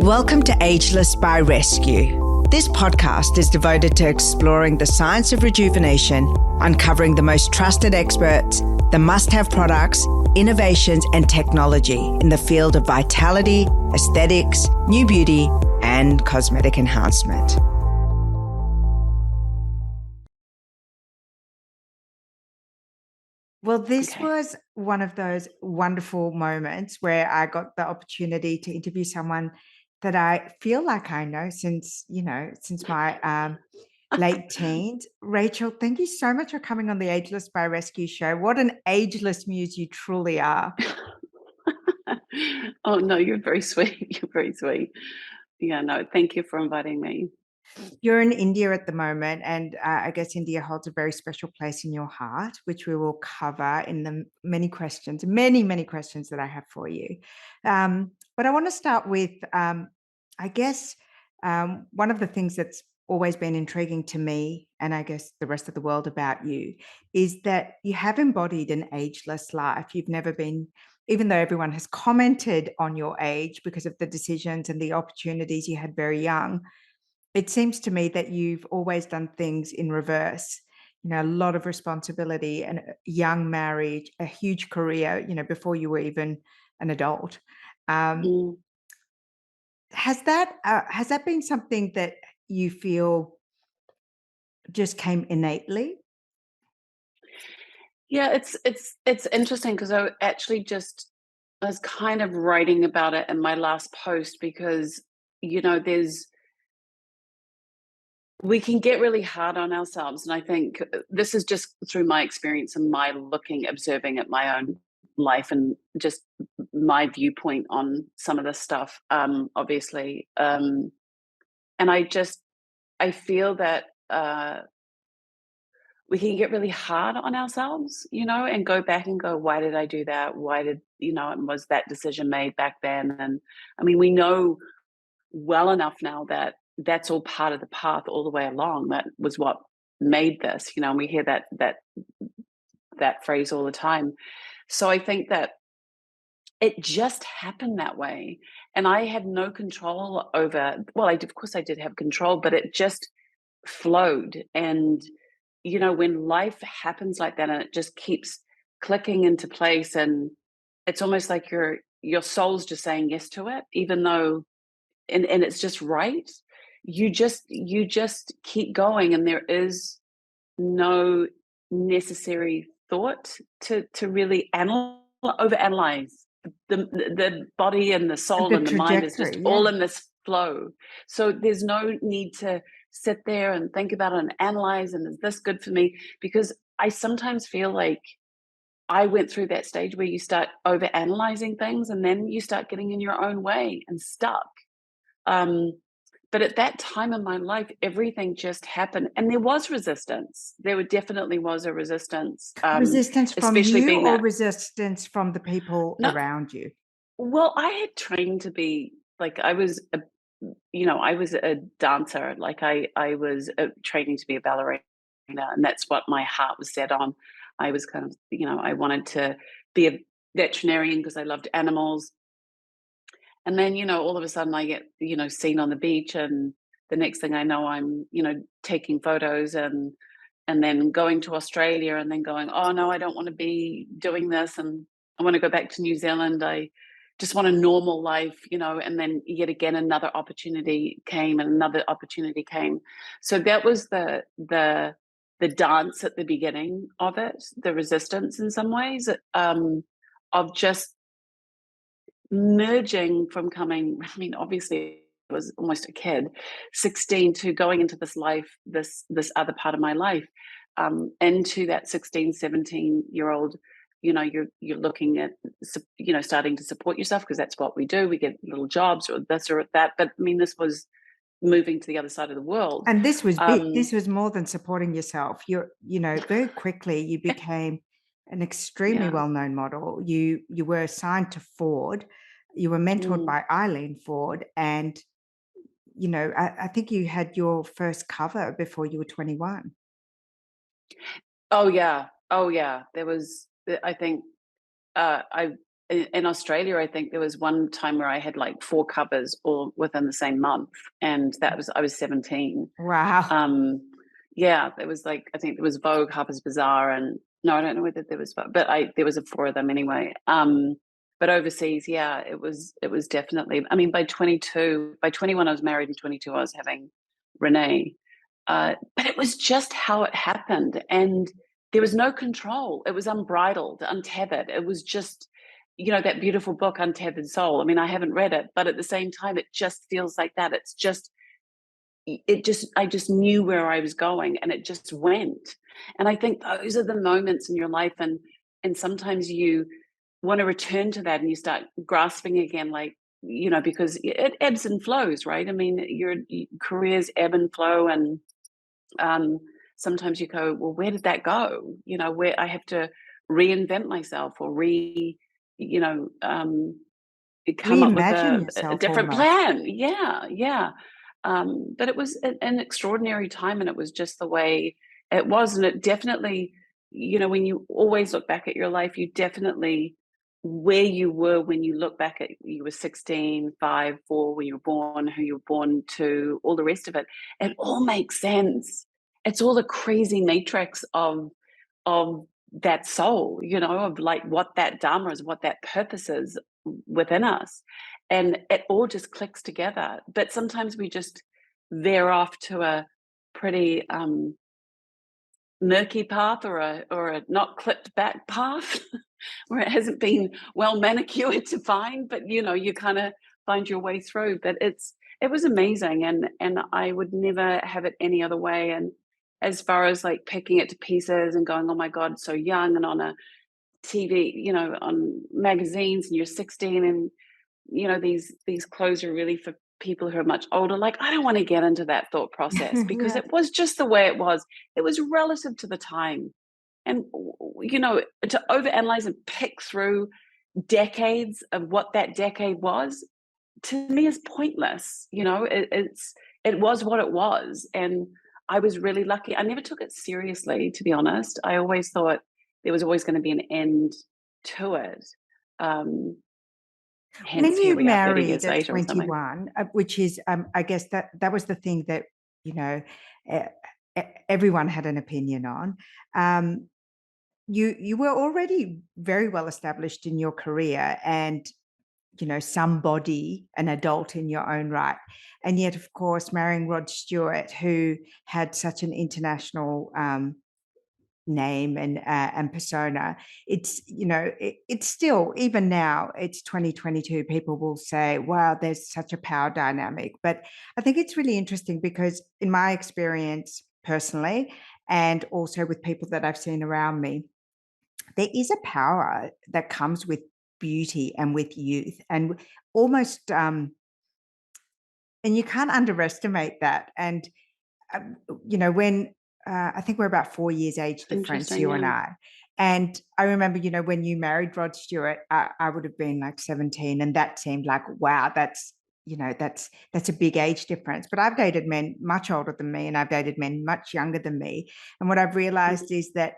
Welcome to Ageless by Rescu. This podcast is devoted to exploring the science of rejuvenation, uncovering the most trusted experts, the must-have products, innovations, and technology in the field of vitality, aesthetics, new beauty, and cosmetic enhancement. Well, this was one of those wonderful moments where I got the opportunity to interview someone that I feel like I know since my late teens. Rachel, thank you so much for coming on the Ageless by Rescue show. What an ageless muse you truly are. Oh, no, you're very sweet. You're very sweet. Yeah, no, thank you for inviting me. You're in India at the moment, and I guess India holds a very special place in your heart, which we will cover in the many questions that I have for you. But I want to start with, I guess, one of the things that's always been intriguing to me, and I guess the rest of the world about you, is that you have embodied an ageless life. You've never been, even though everyone has commented on your age because of the decisions and the opportunities you had very young, it seems to me that you've always done things in reverse. A lot of responsibility and young marriage, a huge career, before you were even an adult. Mm. Has that been something that you feel just came innately? Yeah, it's interesting because I actually just was kind of writing about it in my last post because we can get really hard on ourselves, and I think this is just through my experience and my observing at my own life and just my viewpoint on some of this stuff. Obviously, and I feel that we can get really hard on ourselves, and go back and go, why did I do that? Why did, and was that decision made back then? And I mean, we know well enough now that that's all part of the path all the way along. That was what made this, and we hear that phrase all the time. So I think that it just happened that way. And I had no control over, well, of course I did have control, but it just flowed. And when life happens like that and it just keeps clicking into place, and it's almost like your soul's just saying yes to it, even though and it's just right. You just keep going, and there is no necessary thought to really overanalyze. The body and the soul The and the mind is just trajectory, all yeah. in this flow. So there's no need to sit there and think about it and analyze, and is this good for me? Because I sometimes feel like I went through that stage where you start overanalyzing things and then you start getting in your own way and stuck. Um, but at that time in my life, everything just happened, and there was resistance. There definitely was a resistance, Resistance from especially you being or that. resistance from the people No, around you? well, I had trained to be like I was a dancer. Like I was training to be a ballerina, and that's what my heart was set on. I was kind of I wanted to be a veterinarian because I loved animals. And then, all of a sudden I get, seen on the beach, and the next thing I know, I'm, taking photos and then going to Australia and then going, oh no, I don't want to be doing this. And I want to go back to New Zealand. I just want a normal life, and then yet again, another opportunity came and another opportunity came. So that was the dance at the beginning of it, the resistance in some ways, of just merging from coming, I mean, obviously I was almost a kid, 16, to going into this life, this other part of my life, into that 16, 17-year-old, you're looking at, starting to support yourself, because that's what we do. We get little jobs or this or that. But I mean, this was moving to the other side of the world. And this was big. This was more than supporting yourself. Very quickly you became an extremely Yeah. well-known model. You were assigned to Ford. You were mentored Mm. by Eileen Ford, and I think you had your first cover before you were 21. Oh yeah. Oh yeah. There was, I think, I in Australia, I think there was one time where I had like 4 covers all within the same month, and I was 17. Wow. Yeah, there was like, I think there was Vogue, Harper's Bazaar, and no, I don't know whether there was, but there was 4 of them anyway. But overseas, yeah, it was definitely. I mean, by 22, by 21, I was married, and 22, I was having Renee. But it was just how it happened, and there was no control. It was unbridled, untethered. It was just, that beautiful book, Untethered Soul. I mean, I haven't read it, but at the same time, it just feels like that. I just knew where I was going, and it just went. And I think those are the moments in your life, and sometimes you want to return to that, and you start grasping again, like, because it ebbs and flows, right? I mean, your careers ebb and flow, and sometimes you go, well, where did that go? Where I have to reinvent myself, or you know, um, come up with Reimagine a yourself different almost. plan. Yeah, yeah. But it was an extraordinary time, and it was just the way it was. And it definitely, when you always look back at your life, you definitely, where you were when you look back at, you were 16, 5, 4, when you were born, who you were born to, all the rest of it, it all makes sense. It's all the crazy matrix of that soul, of like what that dharma is, what that purpose is within us. And it all just clicks together. But sometimes we just veer off to a pretty murky path, or a not clipped back path where it hasn't been well manicured to find, but you kind of find your way through. But it was amazing, and I would never have it any other way. And as far as like picking it to pieces and going, oh my God, so young, and on a TV, on magazines, and you're 16, and these clothes are really for people who are much older. Like, I don't want to get into that thought process, because Yeah. it was just the way it was. It was relative to the time. And to overanalyze and pick through decades of what that decade was, to me, is pointless. It was what it was. And I was really lucky. I never took it seriously, to be honest. I always thought there was always going to be an end to it. Um, When Hence, here you we are 30 married years at later or something. 21, which is, I guess that was the thing that, you know, e- everyone had an opinion on. Um, you were already very well established in your career, and somebody, an adult in your own right. And yet, of course, marrying Rod Stewart, who had such an international name and persona, it's it's still, even now, it's 2022, people will say, wow, there's such a power dynamic. But I think it's really interesting, because in my experience personally, and also with people that I've seen around me, there is a power that comes with beauty and with youth, and almost and you can't underestimate that. And when I think we're about 4 years age difference, Interesting, you and yeah. I. And I remember, when you married Rod Stewart, I would have been like 17, and that seemed like, wow, that's a big age difference. But I've dated men much older than me, and I've dated men much younger than me. And what I've realized is that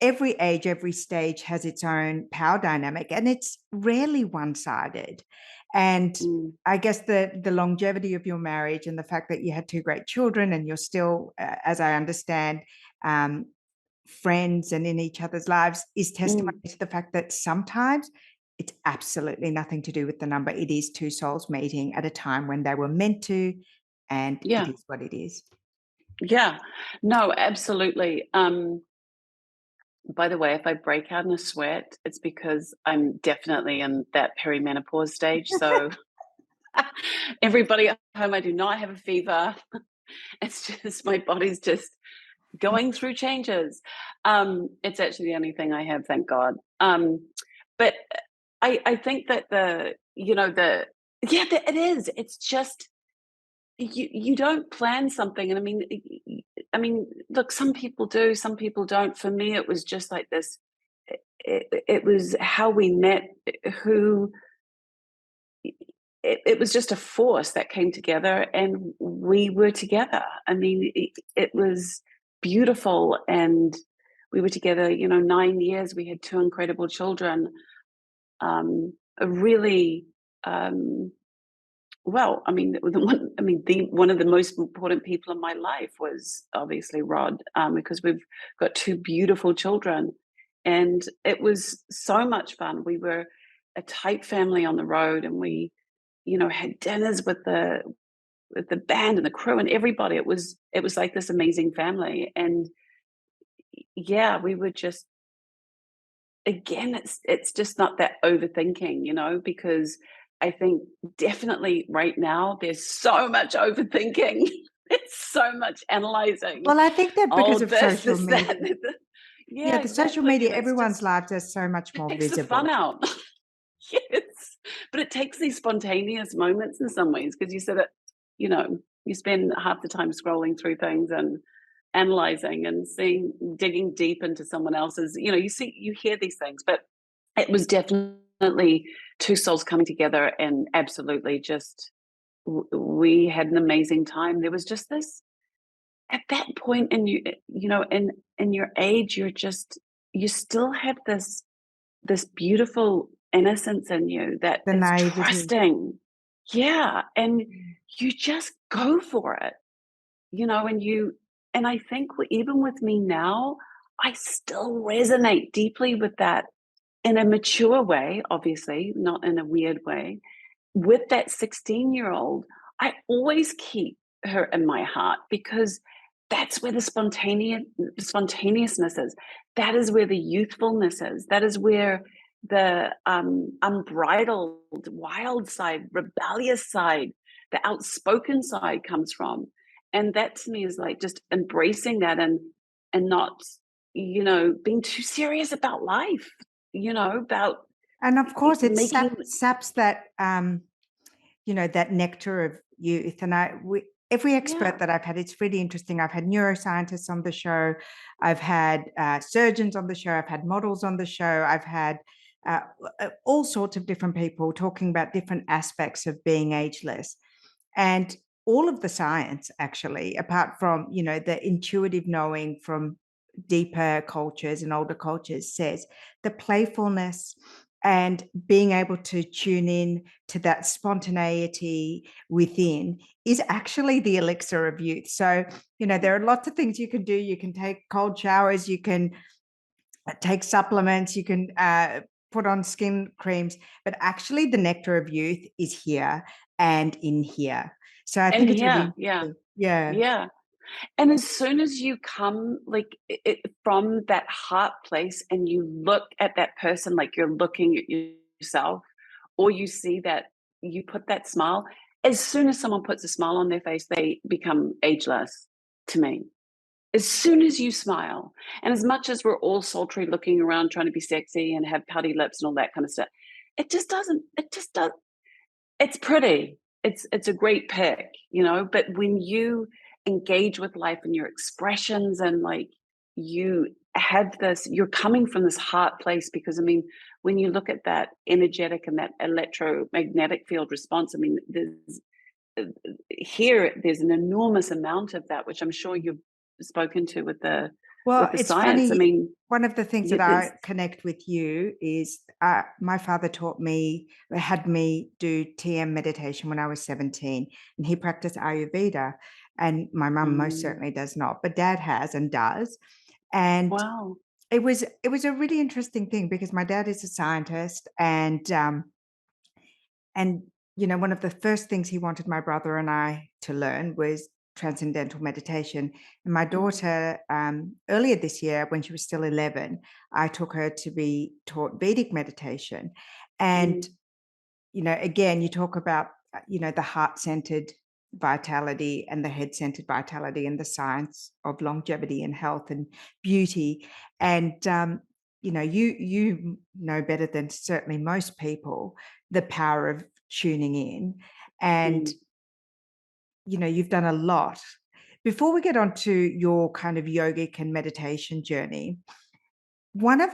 every age, every stage has its own power dynamic, and it's rarely one-sided. And Mm, I guess the longevity of your marriage, and the fact that you had 2 great children, and you're still, as I understand, um, friends and in each other's lives, is testimony mm, to the fact that sometimes it's absolutely nothing to do with the number. It is 2 souls meeting at a time when they were meant to, and it yeah, is what it is. yeah. No, absolutely. By the way, if I break out in a sweat, it's because I'm definitely in that perimenopause stage. So everybody at home, I do not have a fever. It's just my body's just going through changes. It's actually the only thing I have, thank God. But I think that it is. It's just, you don't plan something, and I mean, look, some people do, some people don't. For me, it was just like this. It was how we met. Who it was just a force that came together, and we were together. I mean, it was beautiful, and we were together, 9 years. We had 2 incredible children. a really well, I mean, one of the most important people in my life was obviously Rod, because we've got two beautiful children, and it was so much fun. We were a tight family on the road, and we, had dinners with the band and the crew and everybody. It was like this amazing family, and yeah, we were just again, it's just not that overthinking, because I think definitely right now there's so much overthinking. It's so much analyzing. Well, I think that because Oh, of social this, that. media. Yeah, Yeah, the social exactly. media, And it's everyone's just lives are so much it more takes the fun visible. out. Yes. But it takes these spontaneous moments in some ways because you said it, you spend half the time scrolling through things and analyzing and digging deep into someone else's, you hear these things, but it was definitely two souls coming together and absolutely just we had an amazing time. There was just this at that point in in your age, you still have this beautiful innocence in you that The is naivety. trusting. Yeah, and you just go for it, and I think even with me now, I still resonate deeply with that in a mature way, obviously, not in a weird way. With that 16-year-old, I always keep her in my heart because that's where the spontaneousness is. That is where the youthfulness is. That is where the unbridled, wild side, rebellious side, the outspoken side comes from. And that to me is like just embracing that and not, being too serious about life, about And of course, it making. saps that, that nectar of youth. And every Yeah. expert that I've had, it's really interesting. I've had neuroscientists on the show. I've had surgeons on the show. I've had models on the show. I've had uh, all sorts of different people talking about different aspects of being ageless. And all of the science, actually, apart from, the intuitive knowing from deeper cultures and older cultures, says the playfulness and being able to tune in to that spontaneity within is actually the elixir of youth. So, there are lots of things you can do. You can take cold showers, you can take supplements, you can put on skin creams, but actually the nectar of youth is here and in here. So I And think it's yeah, really yeah, interesting. Yeah. yeah. And as soon as you come from that heart place and you look at that person like you're looking at yourself, or you see that you put that smile, as soon as someone puts a smile on their face, they become ageless to me. As soon as you smile, and as much as we're all sultry looking around trying to be sexy and have pouty lips and all that kind of stuff, it just does, it's pretty. It's a great pick, but when you engage with life and your expressions and like you have this, you're coming from this heart place because I mean, when you look at that energetic and that electromagnetic field response, I mean, there's an enormous amount of that, which I'm sure you've spoken to Well, with the it's science. I funny. mean, One of the things that there's I connect with you is my father had me do TM meditation when I was 17, and he practiced Ayurveda. And my mum most mm, certainly does not, but dad has and does. And wow. it was a really interesting thing because my dad is a scientist, and one of the first things he wanted my brother and I to learn was transcendental meditation. And my Mm, daughter, earlier this year, when she was still 11, I took her to be taught Vedic meditation. And mm, again, you talk about the heart-centered vitality and the head-centered vitality and the science of longevity and health and beauty. And you know better than certainly most people the power of tuning in. And mm. you've done a lot. Before we get on to your kind of yogic and meditation journey, one of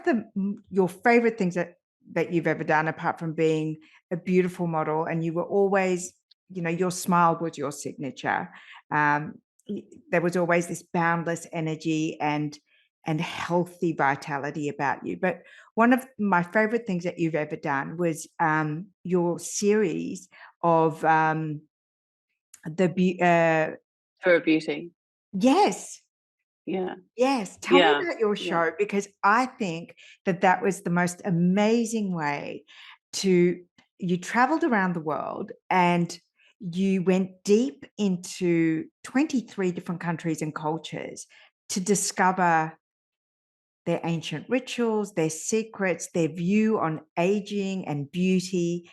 your favorite things that you've ever done, apart from being a beautiful model, and you were always, your smile was your signature. um, there was always this boundless energy, and and healthy vitality about you. But one of my favorite things that you've ever done was your series of For beauty. yes. Yeah. Yes, tell me Yeah. about your Yeah. show, because I think that that was the most amazing way to you traveled around the world and you went deep into 23 different countries and cultures to discover their ancient rituals, their secrets, their view on aging and beauty.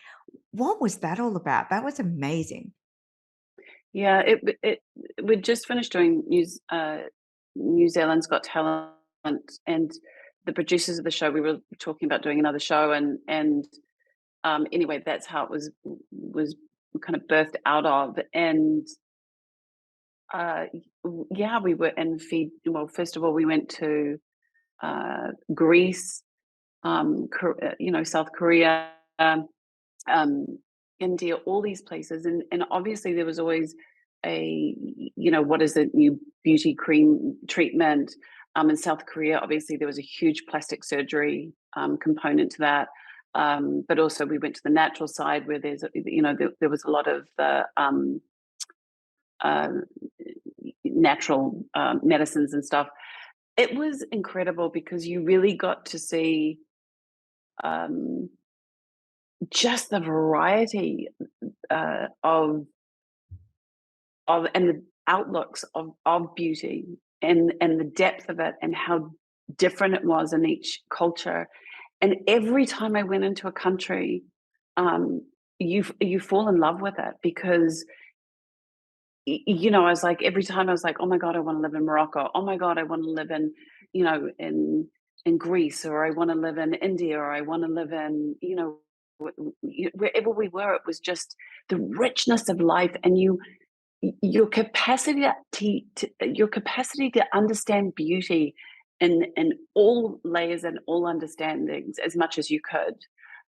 What was that all about? That was amazing. Yeah, we just finished doing New Zealand's Got Talent, and the producers of the show, we were talking about doing another show, and anyway, that's how it was kind of birthed out of. And uh, yeah, we were in feed. Well, first of all, we went to Greece, South Korea, um, India, all these places, and obviously there was always a, what is the new beauty cream treatment. In South Korea, obviously there was a huge plastic surgery component to that. But also we went to the natural side where there was a lot of the uh, natural medicines and stuff. It was incredible because you really got to see um, just the variety of and the outlooks of beauty, and the depth of it, and how different it was in each culture. And every time I went into a country, um, you fall in love with it because I was like, every time I was like, oh my God, I want to live in Morocco. Oh my God, I want to live in, in Greece, or I want to live in India, or I want to live in, wherever we were. It was just the richness of life, and your capacity your capacity to understand beauty in all layers and all understandings as much as you could.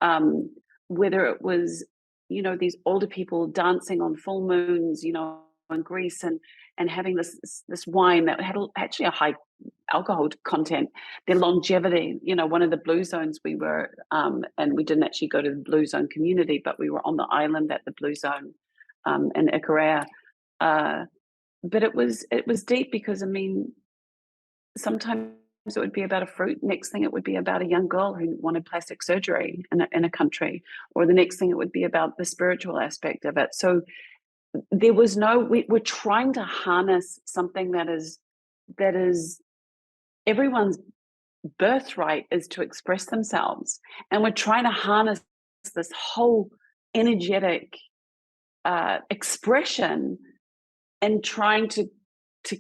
Um, Whether it was, these older people dancing on full moons, in Greece, and having this wine that had actually a high alcohol content, their longevity. One of the blue zones we were, and we didn't actually go to the blue zone community, but we were on the island at the blue zone in Ikaria. Uh, but it was deep because, I mean, sometimes it would be about a fruit. Next thing it would be about a young girl who wanted plastic surgery in a country, or the next thing it would be about the spiritual aspect of it. So there was we're trying to harness something that is everyone's birthright is to express themselves, and we're trying to harness this whole energetic expression, and trying to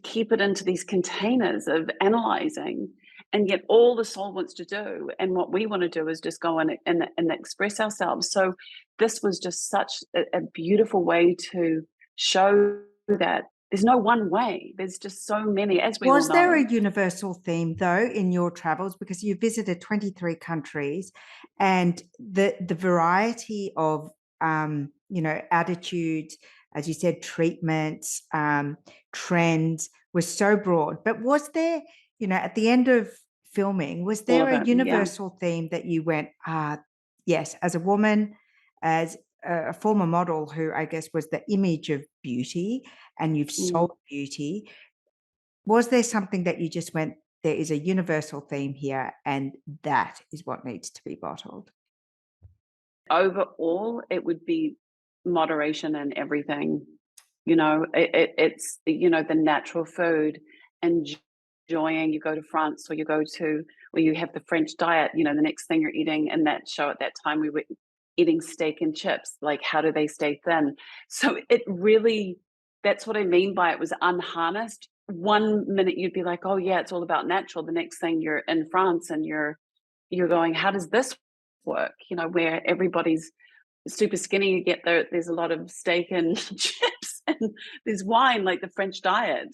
keep it into these containers of analyzing. And yet all the soul wants to do, and what we want to do, is just go and express ourselves. So this was just such a beautiful way to show that there's no one way. There's just so many, as we all Was there know. a universal theme, though, in your travels? Because you visited 23 countries, and the variety of attitudes, as you said, treatments, trends, was so broad. But was there, at the end of filming, was All there of a it, yeah. universal theme that you went, yes, as a woman, as a former model who I guess was the image of beauty, and you've Mm. sold beauty, was there something that you just went, there is a universal theme here, and that is what needs to be bottled? Overall, it would be moderation in everything. It's the natural food, and enjoying. You go to France, or you go to where you have the French diet. The next thing you're eating in that show at that time, we were eating steak and chips. Like, how do they stay thin? So it really, that's what I mean by it was unharnessed. One minute you'd be like, oh yeah, it's all about natural. The next thing you're in France, and you're going, how does this work? Where everybody's super skinny, you get there's a lot of steak and chips, and there's wine, like the French diet.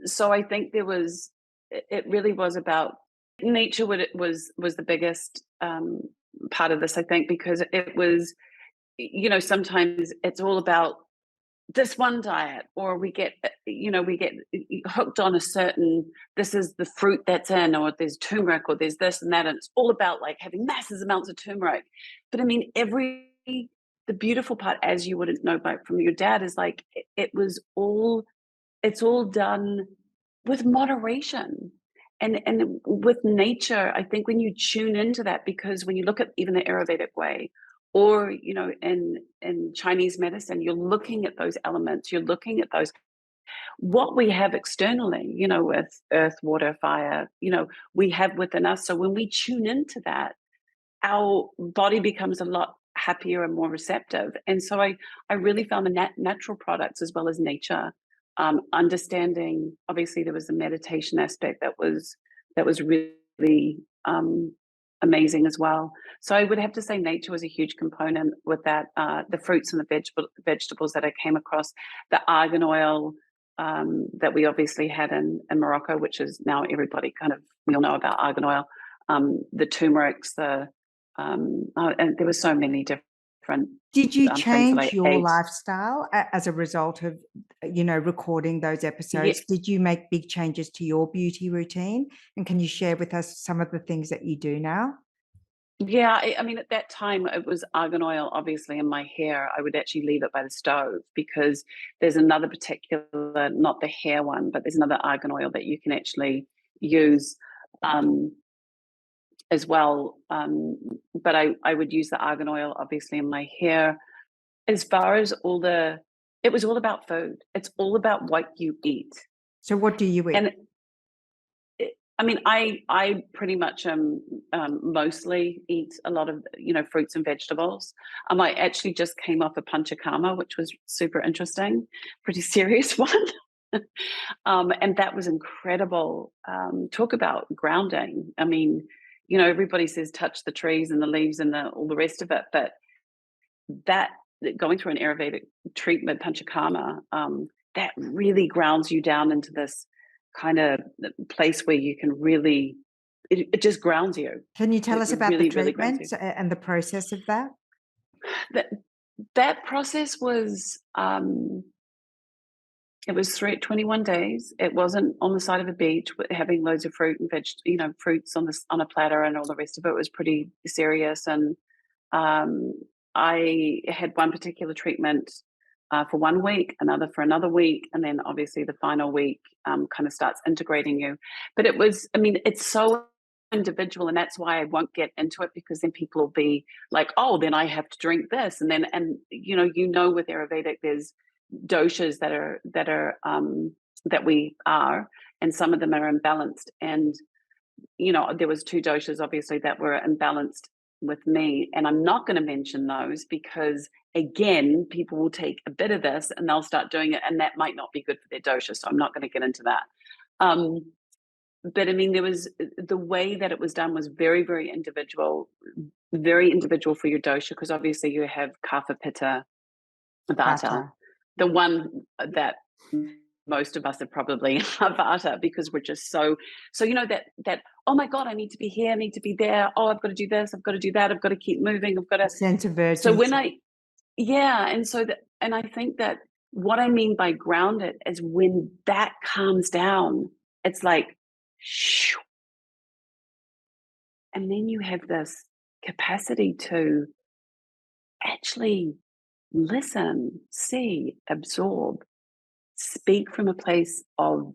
So I think it really was about nature. What it was the biggest part of this, I think, because it was, sometimes it's all about this one diet, or we get we get hooked on a certain, this is the fruit that's in, or there's turmeric, or there's this and that, and it's all about like having massive amounts of turmeric. But I mean, the beautiful part, as you wouldn't know by from your dad, is like it was all, it's all done with moderation. And with nature, I think when you tune into that, because when you look at even the Ayurvedic way, or in Chinese medicine, you're looking at those elements, you're looking at those, what we have externally, with earth, water, fire, we have within us. So when we tune into that, our body becomes a lot happier and more receptive. And so I really found the natural products as well as nature, understanding. Obviously, there was the meditation aspect that was really amazing as well. So I would have to say nature was a huge component with that. The fruits and the vegetables that I came across, the argan oil that we obviously had in Morocco, which is now everybody kind of, we all know about argan oil. The turmerics, and there were so many different Did you things that change I your ate. lifestyle as a result of, recording those Yeah, episodes? Did you make big changes to your beauty routine? And can you share with us some of the things that you do now? yeah. I mean, at that time, it was argan oil, obviously, in my hair. I would actually leave it by the stove, because there's another particular, not the hair one, but there's another argan oil that you can actually use as well. But I would use the argan oil, obviously, in my hair. As far as it was all about food. It's all about what you eat. So what do you eat? And I mean, I pretty much mostly eat a lot of fruits and vegetables. I actually just came off a panchakarma, which was super interesting, pretty serious one. And that was incredible. Talk about grounding. I mean, everybody says touch the trees and the leaves and all the rest of it, but that going through an Ayurvedic treatment, panchakarma, that really grounds you down into this kind of place where you can really, it just grounds you. Can you tell It us about the really, really grounds you. treatments and the process of that? That that process was it was 21 days. It wasn't on the side of a beach having loads of fruit and fruits on a platter and all the rest of it. It was pretty serious. And Um, I had one particular treatment for 1 week, another for another week, and then obviously the final week kind of starts integrating you. But it was, I mean, it's so individual, and that's why I won't get into it, because then people will be like, "Oh, then I have to drink this," and then, and with Ayurvedic, there's doshas that we are, and some of them are imbalanced, and there was two doshas obviously that were imbalanced with me, and I'm not going to mention those because again, people will take a bit of this and they'll start doing it, and that might not be good for their dosha. So I'm not going to get into that. But I mean, there was the way that it was done was very, very individual for your dosha, because obviously you have kapha, pitta, vata, Butter. the one that most of us are probably vata, because we're just so that oh my god, I need to be here, I need to be there, oh I've got to do this, I've got to do that, I've got to keep moving, I've got A to. sense of So when urgency. I yeah, and so that, and I think that what I mean by grounded is when that calms down, it's like shoo, and then you have this capacity to actually listen, see, absorb, speak from a place of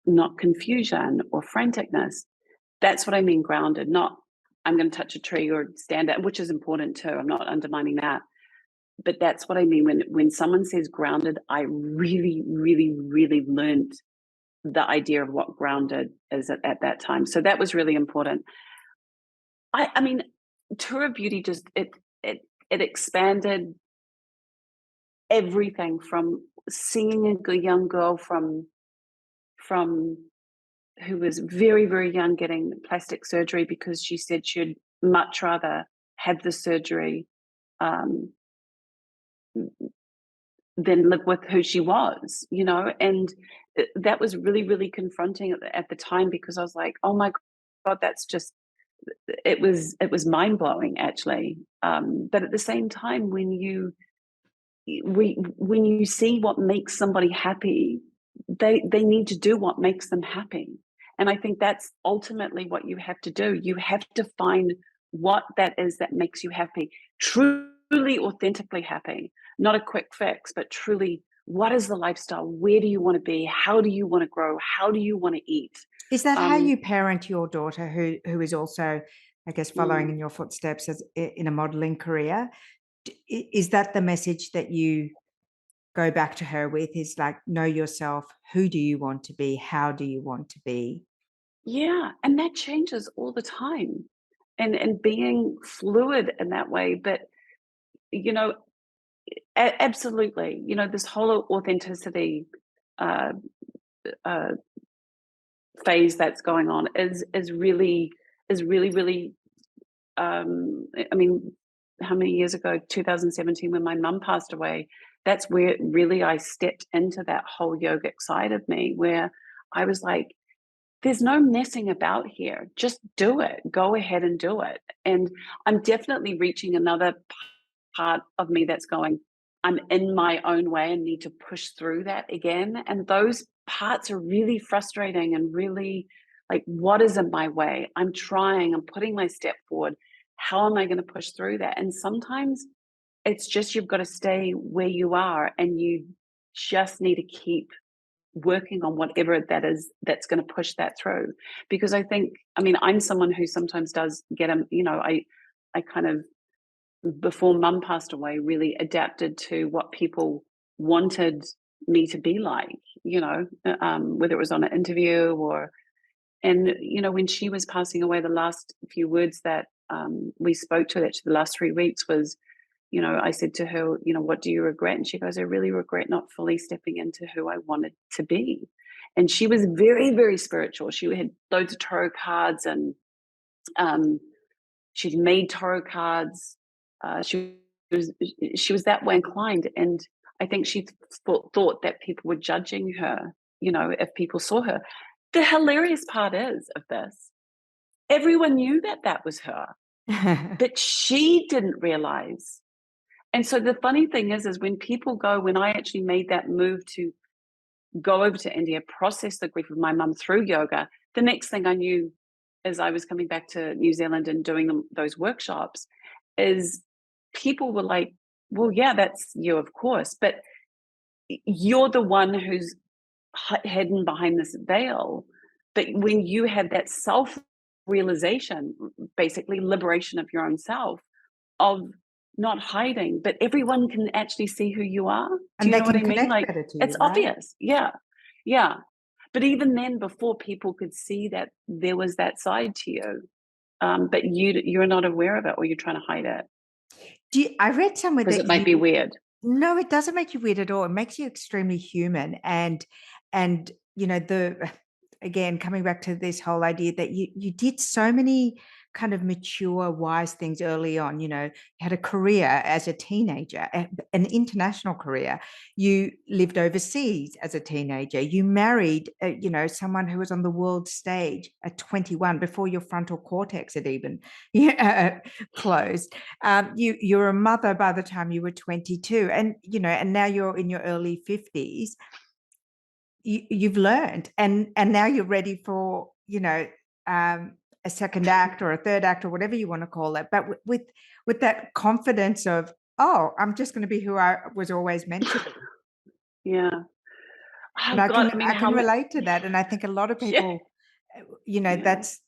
not confusion or franticness. That's what I mean grounded, not I'm going to touch a tree or stand up, which is important too. I'm not undermining that. But that's what I mean when someone says grounded, I really, really, really learned the idea of what grounded is at that time. So that was really important. I mean, Tour of Beauty just it expanded everything from seeing a young girl from who was very, very young getting plastic surgery because she said she'd much rather have the surgery um, than live with who she was, and that was really, really confronting at the time, because I was like, oh my God, that's just, it was mind blowing actually. But at the same time, when you when you see what makes somebody happy, they need to do what makes them happy. And I think that's ultimately what you have to do. You have to find what that is that makes you happy, truly authentically happy, not a quick fix, but truly, what is the lifestyle? Where do you want to be? How do you want to grow? How do you want to eat? Is that how um, you parent your daughter, who is also, I guess, following mm, in your footsteps as in a modeling career? Is that the message that you go back to her with, is like, know yourself, who do you want to be, how do you want to be? yeah, and that changes all the time, and being fluid in that way. But you know, absolutely, this whole authenticity uh, uh, phase that's going on is really. I mean, how many years ago? 2017, when my mum passed away. That's where really I stepped into that whole yogic side of me, where I was like, there's no messing about here. Just do it. Go ahead and do it. And I'm definitely reaching another part of me that's going, I'm in my own way and need to push through that again. And those parts are really frustrating and really like, what is in my way? I'm trying, I'm putting my step forward. How am I going to push through that? And sometimes it's just you've got to stay where you are, and you just need to keep working on whatever that is that's going to push that through. Because I think, I mean, I'm someone who sometimes does get I kind of, before mum passed away, really adapted to what people wanted me to be like, whether it was on an interview or, and, when she was passing away, the last few words that we spoke to, actually the last 3 weeks, was, I said to her, what do you regret? And she goes, I really regret not fully stepping into who I wanted to be. And she was very, very spiritual. She had loads of tarot cards, and um, she'd made tarot cards. She was she was that way inclined, and I think she thought that people were judging her. If people saw her. The hilarious part is of this, everyone knew that that was her, but she didn't realize. And so the funny thing is when people go, when I actually made that move to go over to India, process the grief of my mum through yoga, the next thing I knew, as I was coming back to New Zealand and doing those workshops, is people were like, well, yeah, that's you, of course, but you're the one who's hidden behind this veil. But when you have that self realization, basically liberation of your own self, of not hiding, but everyone can actually see who you are. Do And you they know what can I mean? connect Like, better to you, it's right? obvious. Yeah. Yeah. But even then, before people could see that there was that side to you, but you're not aware of it, or you're trying to hide it I read somewhere because that it might be weird. no, it doesn't make you weird at all. It makes you extremely human. And the again, coming back to this whole idea that you did so many kind of mature, wise things early on. You had a career as a teenager, an international career. You lived overseas as a teenager. You married, someone who was on the world stage at 21, before your frontal cortex had even closed. You're a mother by the time you were 22, and now you're in your early 50s. You've learned, and now you're ready for a second act or a third act or whatever you want to call it, but with that confidence of, oh, I'm just going to be who I was always meant to be. Yeah. And Oh I God. can I mean, I how can many? relate to that, and I think a lot of Yeah. people, Yeah.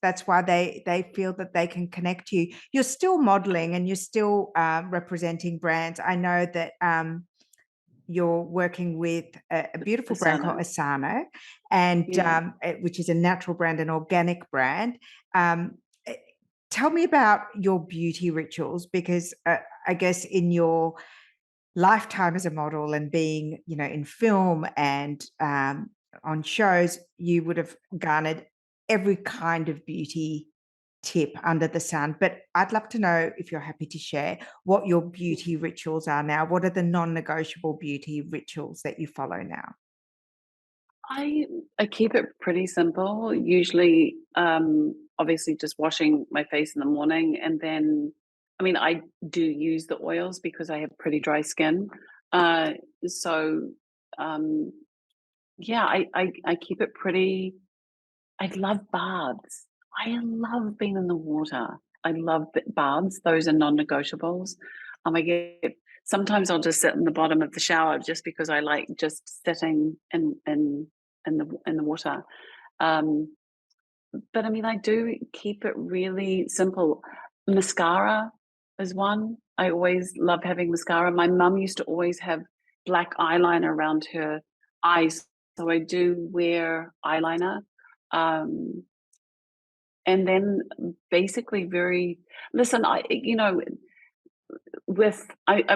that's why they feel that they can connect to you. You're still modeling, and you're still representing brands. I know that you're working with a beautiful brand called Asana. Asana, and Yeah. which is a natural brand, an organic brand. Um, eh, Tell me about your beauty rituals, because I guess in your lifetime as a model, and being, in film and on shows, you would have garnered every kind of beauty tip under the sun. But I'd love to know, if you're happy to share, what your beauty rituals are now. What are the non-negotiable beauty rituals that you follow now? I I keep it pretty simple. Usually, obviously, just washing my face in the morning, and then, I mean, I do use the oils because I have pretty dry skin. Uh, so, um, yeah, I keep it pretty. I love baths. I love being in the water. I love baths. Those are non-negotiables. I get sometimes I'll just sit in the bottom of the shower just because I like just sitting in the water. Um, but I mean, I do keep it really simple. Mascara is one. I always love having mascara. My mum used to always have black eyeliner around her eyes, so I do wear eyeliner. Um, and then basically very listen, I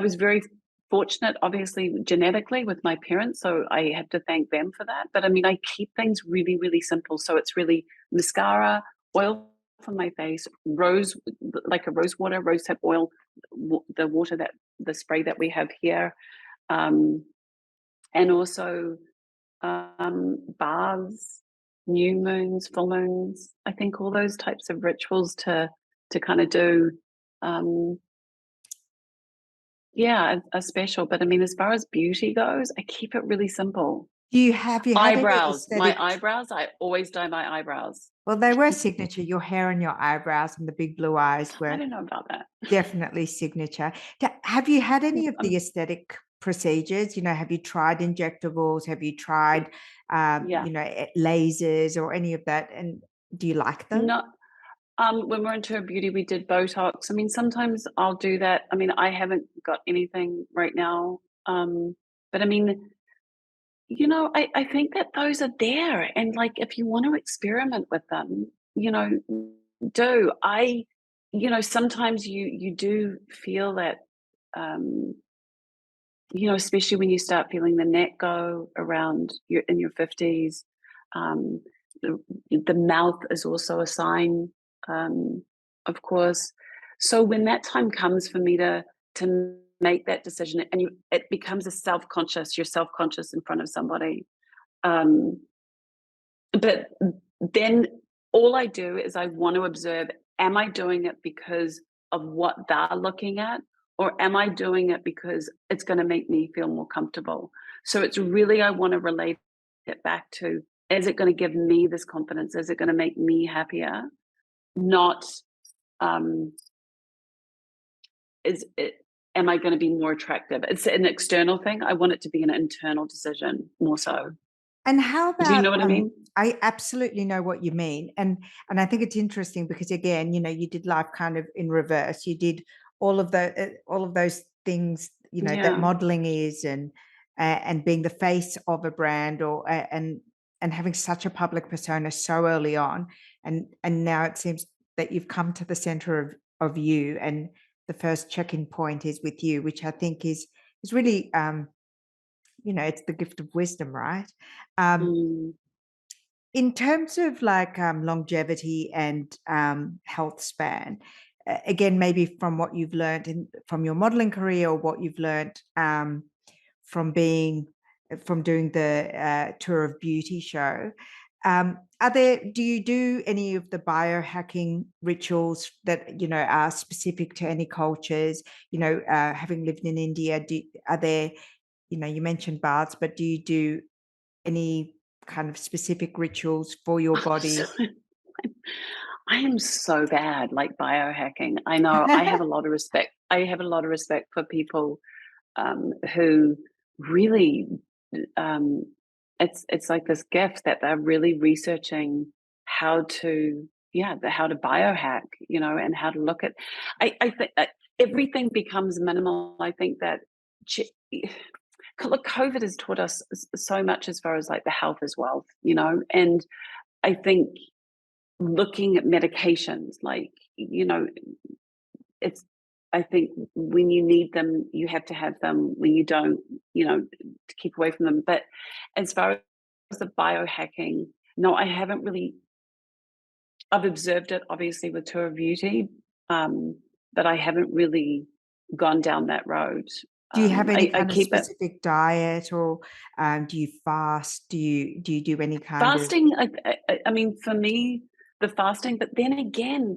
was very fortunate, obviously, genetically with my parents, so I have to thank them for that. But I mean, I keep things really, really simple. So it's really mascara, oil for my face, like a rose water, rose hip oil, the water that the spray that we have here, um, and also baths, new moons, full moons. I think all those types of rituals to kind of do. Um, Yeah, are special, but I mean, as far as beauty goes, I keep it really simple. Have you had any Eyebrows, my aesthetic? eyebrows, I always dye my eyebrows. Well, they were signature. Your hair and your eyebrows and the big blue eyes I were don't know about that. definitely signature. Have you had any of the Um, aesthetic procedures? Have you tried injectables? Have you tried, yeah, lasers or any of that? And do you like them? no, when we're into beauty, we did Botox. I mean, sometimes I'll do that. I mean, I haven't got anything right now, but I mean, I think that those are there, and like if you want to experiment with them, do sometimes you do feel that, um, especially when you start feeling the neck go around your in your 50s. Um, the mouth is also a sign, um, of course. So when that time comes for me to make that decision, and it becomes a you're self-conscious in front of somebody. Um, but then all I do is I want to observe, am I doing it because of what they're looking at? Or am I doing it because it's going to make me feel more comfortable? So it's really, I want to relate it back to, is it going to give me this confidence? Is it going to make me happier? Not, um, is it, am I going to be more attractive? It's an external thing. I want it to be an internal decision more so. And how Do you about know what I mean? I absolutely know what you mean. And I think it's interesting because again, you did life kind of in reverse. You did all of those things, that Yeah. modeling is and being the face of a brand or and having such a public persona so early on. And now it seems that you've come to the center of you and the first check-in point is with you, which I think is really it's the gift of wisdom, right? Um, Mm. in terms of like longevity and health span, again, maybe from what you've learned from your modeling career or what you've learned from from doing the tour of beauty show, do you do any of the biohacking rituals that are specific to any cultures? Having lived in India, are there you mentioned baths, but do you do any kind of specific rituals for your So body? I am so bad, like biohacking. I know I have a lot of respect. I have a lot of respect for people who really, um, it's like this gift that they're really researching how to, yeah, how to biohack, and how to look at. I think everything becomes minimal. I think that. ch- Look, COVID has taught us so much as far as like the health is wealth, and I think looking at medications, like, it's, I think when you need them, you have to have them. When you don't, to keep away from them. But as far as the biohacking, no, I haven't really. I've observed it obviously with Tour of Beauty, but I haven't really gone down that road. Do you have any I kind of keep it specific diet or do you fast? Do you do any kind of fasting. I mean, for me, the fasting. But then again,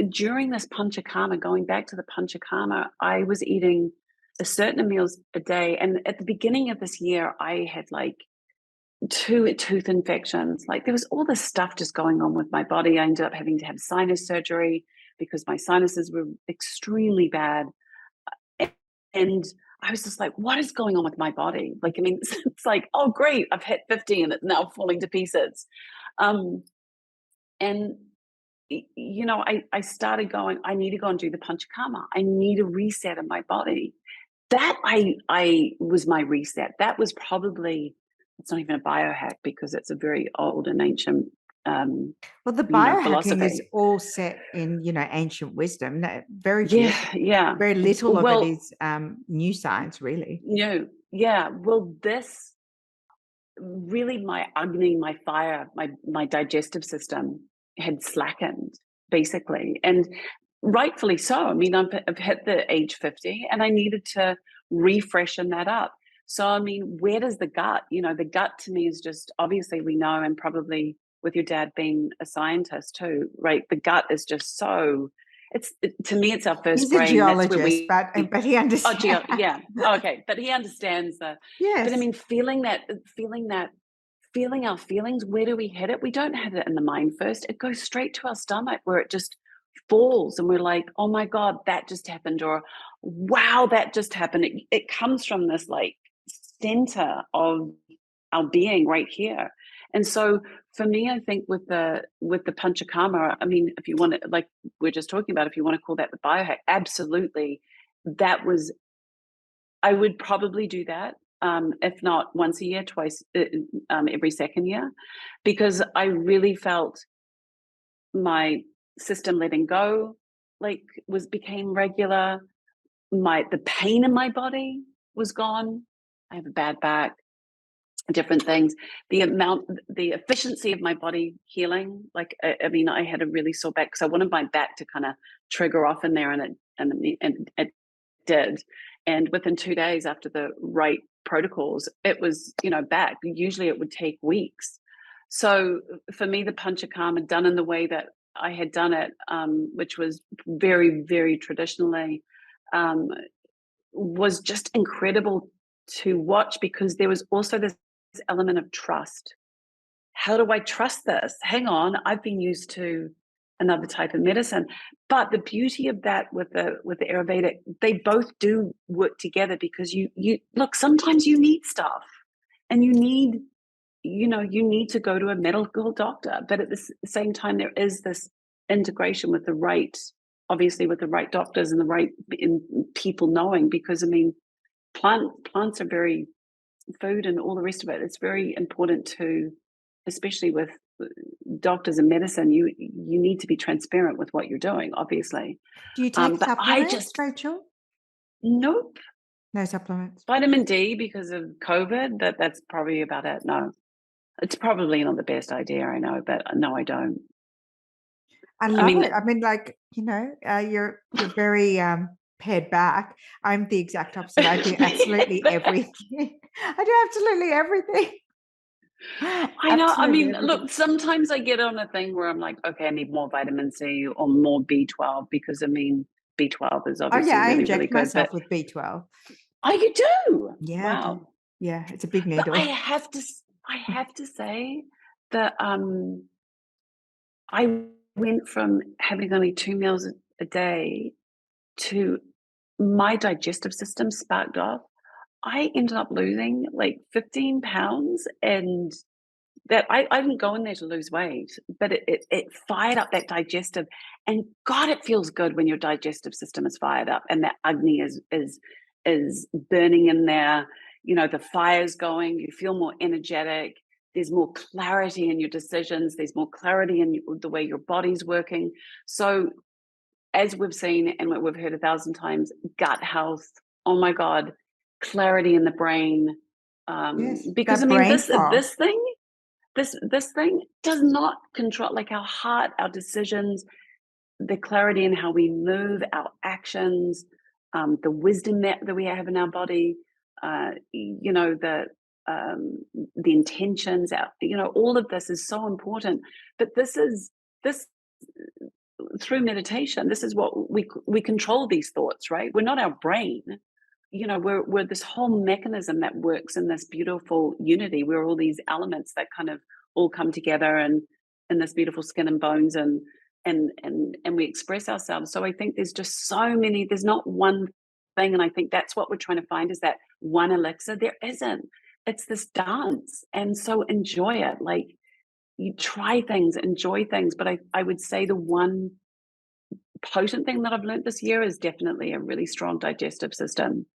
during this panchakarma, going back to the panchakarma, I was eating a certain meals a day. And at the beginning of this year, I had like 2 tooth infections. Like there was all this stuff just going on with my body. I ended up having to have sinus surgery because my sinuses were extremely bad. And I was just like, what is going on with my body? Like, I mean, it's like, oh, great, I've hit 50 and it's now falling to pieces. And, you know, I started going, I need to go and do the panchakarma. I need a reset in my body. That I was my reset. That was probably, it's not even a biohack because it's a very old and ancient, Well, the you know, biohacking is philosophy. all set in, ancient wisdom. Very few, Yeah, yeah. very little of it Well, is new science, really. no, yeah. Well, this really my agni, my fire, my digestive system had slackened basically, and rightfully so. I mean, I've hit the age 50, and I needed to refreshen that up. So, I mean, where does the gut? You know, the gut to me is just obviously we know, and probably with your dad being a scientist too, right? The gut is just so. To me, it's our first He's a brain. That's where geologist, we. but he Oh, understands. yeah. Oh, okay, but he understands the. But I Yes. mean, feeling our feelings. Where do we hit it? We don't hit it in the mind first. It goes straight to our stomach, where it just falls, and we're like, "Oh my god, that just happened," or "Wow, that just happened." It comes from this like center of our being right here. And so for me, I think with the panchakarma, I mean, if you want to, like we're just talking about, if you want to call that the biohack, absolutely, that was, I would probably do that, if not once a year, twice, every second year, because I really felt my system letting go, like was became regular. The pain in my body was gone. I have a bad back, different things. The efficiency of my body healing. Like I mean, I had a really sore back because I wanted my back to kind of trigger off in there, and it did. And within 2 days after the right protocols, it was, back. Usually it would take weeks. So for me, the panchakarma done in the way that I had done it, which was very, very traditionally, um, was just incredible to watch, because there was also this element of trust. How do I trust this? Hang on, I've been used to another type of medicine. But the beauty of that with the Ayurvedic, they both do work together, because you look, sometimes you need stuff, and you need to go to a medical doctor. But at the same time, there is this integration with the right, obviously with the right doctors and the right people knowing, because I mean, plants are very, food and all the rest of it, it's very important to, especially with doctors and medicine, you need to be transparent with what you're doing, obviously. Do you take But I supplements, just, Rachel? nope. No supplements. Vitamin D because of COVID, that's probably about it. No, it's probably not the best idea, I know, but no, I don't. I I love mean, it. I mean, like, you're very pared back. I'm the exact opposite. I do absolutely everything. I do absolutely everything. I know. I Absolutely mean, everything. look, sometimes I get on a thing where I'm like, okay, I need more vitamin C or more B12, because I mean, B12 is Oh yeah, obviously I really, really inject good. But myself with B12. oh, you do? Yeah, I do. Wow. Yeah, it's a big But needle. I have to say that I went from having only 2 meals a day to my digestive system sparked off. I ended up losing like 15 pounds, and that I didn't go in there to lose weight, but it fired up that digestive, and God, it feels good when your digestive system is fired up and that agni is burning in there. The fire's going, you feel more energetic, there's more clarity in your decisions, there's more clarity in the way your body's working. So as we've seen and what we've heard 1,000 times, gut health, oh my God, clarity in the brain. Yes, Because I that mean, brain this fog. this thing this thing does not control, like, our heart, our decisions, the clarity in how we move, our actions, the wisdom that we have in our body, the intentions, all of this is so important. But this through meditation, this is what we control these thoughts, right? We're not our brain. we're this whole mechanism that works in this beautiful unity. We're all these elements that kind of all come together and in this beautiful skin and bones, and we express ourselves. So I think there's just so many, there's not one thing. And I think that's what we're trying to find, is that one elixir. There isn't. It's this dance. And so enjoy it. Like, you try things, enjoy things. But I would say the one potent thing that I've learned this year is definitely a really strong digestive system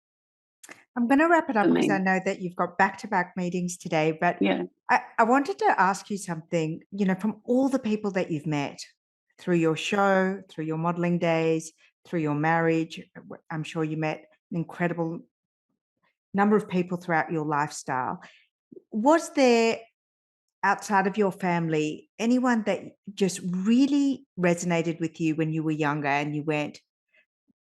I'm going to wrap it for up because I me. know that you've got back-to-back meetings today, but Yeah. I wanted to ask you something, from all the people that you've met through your show, through your modeling days, through your marriage. I'm sure you met an incredible number of people throughout your lifestyle. Was there, outside of your family, anyone that just really resonated with you when you were younger and you went,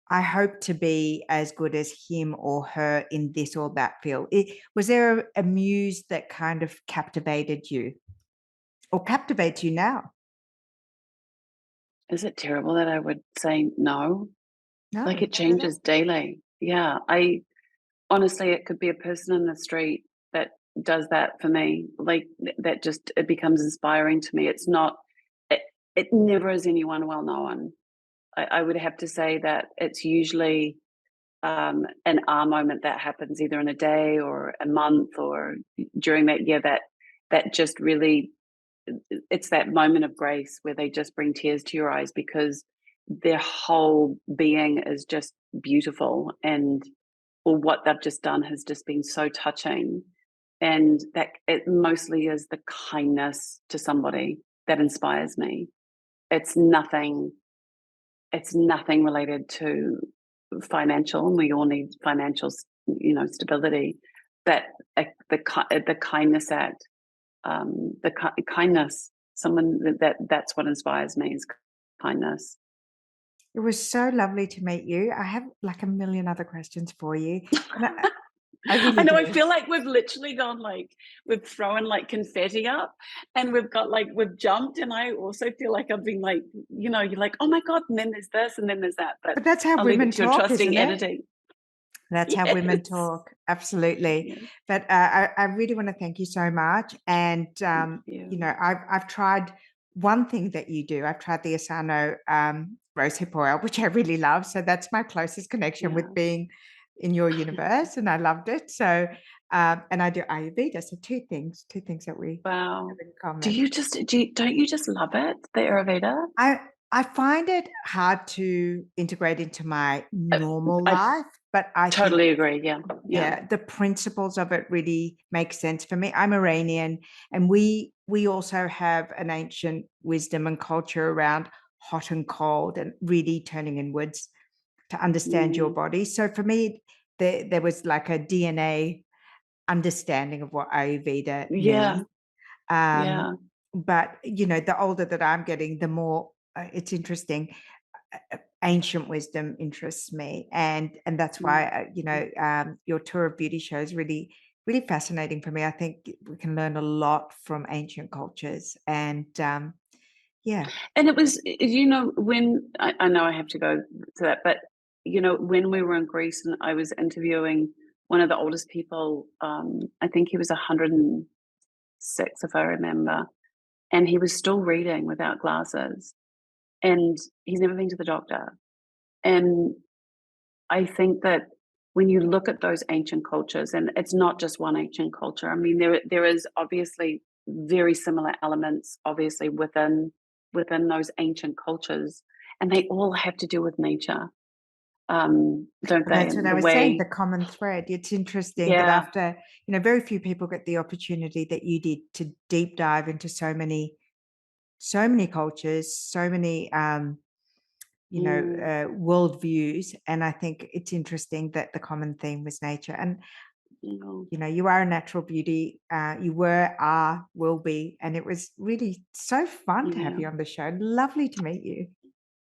I hope to be as good as him or her in this or that field? Was there a muse that kind of captivated you or captivates you now? Is it terrible that I would say no? No, Like, it not at all. changes daily. Yeah. I honestly, it could be a person in the street that does that for me. Like, that just, it becomes inspiring to me. It's not, it, it never is anyone well known. I would have to say that it's usually an aha moment that happens either in a day or a month or during that year, that just really, it's that moment of grace where they just bring tears to your eyes because their whole being is just beautiful, and or what they've just done has just been so touching. And that it mostly is the kindness to somebody that inspires me. It's nothing, it's nothing related to financial, and we all need financial, stability. But the kindness act, kindness, someone that's what inspires me, is kindness. It was so lovely to meet you. I have like a million other questions for you. And I I really know, I do. feel like we've literally gone, like, we've thrown like confetti up, and we've got, like, we've jumped, and I also feel like I've been like, you're like, oh my God, and then there's this and then there's that. But But that's how I'll leave it women to your talk, isn't trusting it? editing. That's how women Yes. talk. Absolutely. Yes. But I really want to thank you so much. And, Thank you. I've tried one thing that you do. I've tried the Asano rosehip oil, which I really love. So that's my closest connection with Yeah. being in your universe. And I loved it. So, and I do Ayurveda. So two things that we Wow. have in common. Don't you just love it, the Ayurveda? I I find it hard to integrate into my Uh, normal I life, but I think, totally agree. Yeah. Yeah. yeah, the principles of it really make sense for me. I'm Iranian, and we also have an ancient wisdom and culture around hot and cold and really turning inwards to understand your Mm, body. So for me, there was like a DNA understanding of what Ayurveda yeah. means. Um, Yeah. but the older that I'm getting, the more it's interesting. Ancient wisdom interests me, and that's Mm, why your tour of beauty show is really really fascinating for me. I think we can learn a lot from ancient cultures, and yeah, And it was, when I know I have to go to that, but when we were in Greece and I was interviewing one of the oldest people, I think he was 106, if I remember, and he was still reading without glasses, and he's never been to the doctor. And I think that when you look at those ancient cultures, and it's not just one ancient culture. I mean, there is obviously very similar elements, obviously within those ancient cultures, and they all have to do with nature, don't well, they? that's what And I the was saying. way, The common thread. It's interesting that yeah, after very few people get the opportunity that you did to deep dive into so many cultures, so many mm, worldviews, and I think it's interesting that the common theme was nature. And you know, you are a natural beauty. You were, are, will be. And it was really so fun to have yeah. you on the show. Lovely to meet you.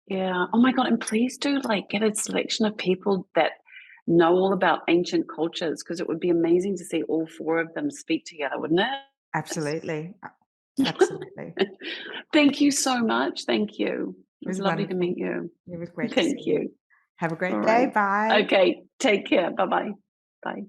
Yeah. Oh my God. And please do, like, get a selection of people that know all about ancient cultures, because it would be amazing to see all four of them speak together, wouldn't it? Absolutely. Absolutely. Thank you so much. Thank you. It It was was lovely to wonderful. meet you. It was great to see Thank you. you. Have a All great day. right. Bye. Okay. Take care. Bye-bye. Bye.